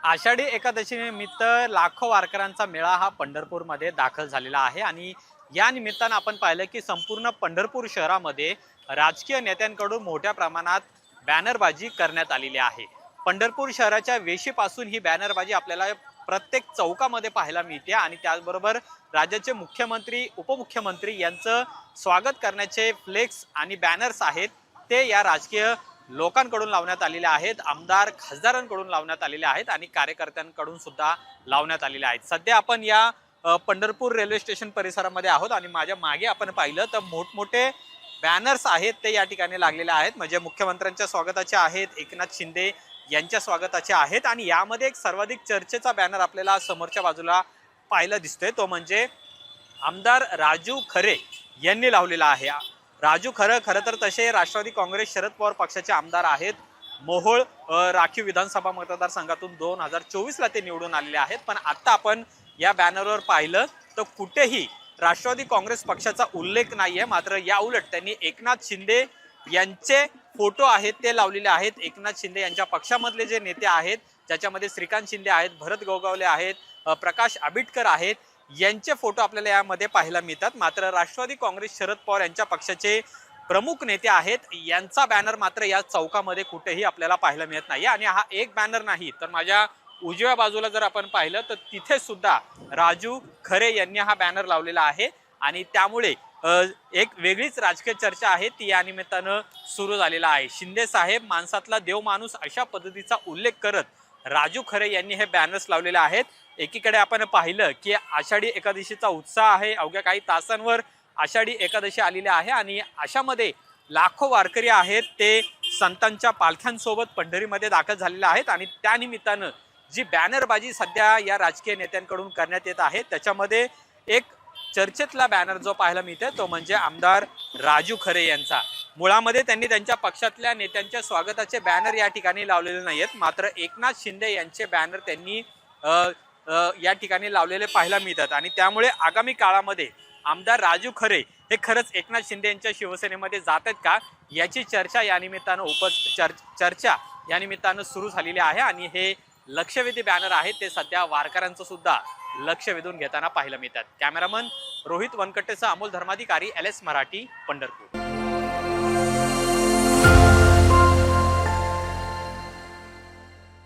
आषाढी एकादशीनिमित्त लाखो वारकऱ्यांचा मेळा हा पंढरपूरमध्ये दाखल झालेला आहे आणि या निमित्तानं आपण पाहिलं की संपूर्ण पंढरपूर शहरामध्ये राजकीय नेत्यांकडून मोठ्या प्रमाणात बॅनरबाजी करण्यात आलेली आहे। पंढरपूर शहराच्या वेशीपासून ही बॅनरबाजी आपल्याला प्रत्येक चौकामध्ये पाहायला मिळते आणि त्याचबरोबर राज्याचे मुख्यमंत्री उपमुख्यमंत्री यांचं स्वागत करण्याचे फ्लेक्स आणि बॅनर्स आहेत ते या राजकीय लोकांकडून लावण्यात आलेले आहेत, आमदार खासदारांकडून लावण्यात आलेले आहेत आणि कार्यकर्त्यांकडून सुद्धा लावण्यात आलेले आहेत। सध्या आपण या पंढरपूर रेल्वे स्टेशन परिसरामध्ये आहोत आणि माझ्या मागे आपण पाहिलं तर मोठमोठे बॅनर्स आहेत ते या ठिकाणी लागलेले आहेत। म्हणजे मुख्यमंत्र्यांच्या स्वागताचे आहेत, एकनाथ शिंदे यांच्या स्वागताचे आहेत आणि यामध्ये एक सर्वाधिक चर्चेचा बॅनर आपल्याला समोरच्या बाजूला पाहायला दिसतोय तो म्हणजे आमदार राजू खरे यांनी लावलेला आहे। राजू खरं तर तसे राष्ट्रवादी काँग्रेस शरद पवार पक्षाचे आमदार आहेत। मोहोळ राखीव विधानसभा मतदारसंघातून 2024 ला ते निवडून आलेले आहेत। पण आता आपण या बॅनरवर पाहिलं तर कुठेही राष्ट्रवादी काँग्रेस पक्षाचा उल्लेख नाहीये, मात्र या उलट त्यांनी एकनाथ शिंदे यांचे फोटो आहेत ते लावलेले आहेत। एकनाथ शिंदे यांच्या पक्षामधले जे नेते आहेत ज्याच्यामध्ये श्रीकांत शिंदे आहेत, भरत गोगावले आहेत, प्रकाश आंबेडकर आहेत, यांचे फोटो आपल्याला यामध्ये पाहायला मिळतात। मात्र राष्ट्रवादी काँग्रेस शरद पवार यांच्या पक्षाचे प्रमुख नेते आहेत यांचा बॅनर मात्र या चौकामध्ये कुठेही आपल्याला पाहायला मिळत नाही। आणि हा एक बॅनर नाही तर माझ्या उजव्या बाजूला जर आपण पाहिलं तर तिथे सुद्धा राजू खरे यांनी हा बॅनर लावलेला आहे आणि त्यामुळे एक वेगळीच राजकीय चर्चा आहे ती या निमित्तानं सुरू झालेला आहे। शिंदे साहेब माणसातला देव माणूस अशा पद्धतीचा उल्लेख करत राजू खरे यांनी हे बॅनर्स लावलेले आहेत। एकीकडे आपण पाहिलं की आषाढी एकादशीचा उत्साह आहे, अवघ्या काही तासांवर आषाढी एकादशी आलेली आहे आणि अशामध्ये लाखो वारकरी आहेत ते संतांच्या पालख्यांसोबत पंढरीमध्ये दाखल झालेले आहेत आणि त्या निमित्तानं जी बॅनरबाजी सध्या या राजकीय नेत्यांकडून करण्यात येत आहे त्याच्यामध्ये एक चर्चेतला बॅनर जो पाहायला मिळतोय तो म्हणजे आमदार राजू खरे यांचा। मुळामध्ये त्यांनी त्यांच्या पक्षातल्या नेत्यांच्या स्वागताचे बॅनर या ठिकाणी लावलेले नाहीत, मात्र एकनाथ शिंदे यांचे बॅनर त्यांनी या ठिकाणी लावलेले पाहायला मिळतात आणि त्यामुळे आगामी काळामध्ये आमदार राजू खरे हे खरंच एकनाथ शिंदे यांच्या शिवसेनेमध्ये जात आहेत का याची चर्चा या निमित्तानं चर्चा या निमित्तानं सुरू झालेली आहे आणि हे लक्षवेधी बॅनर आहे ते सध्या वारकऱ्यांचं सुद्धा लक्ष वेधून घेताना पाहायला मिळतात। कॅमेरामन रोहित वनकट्टेसह अमोल धर्माधिकारी, LS मराठी, पंढरपूर।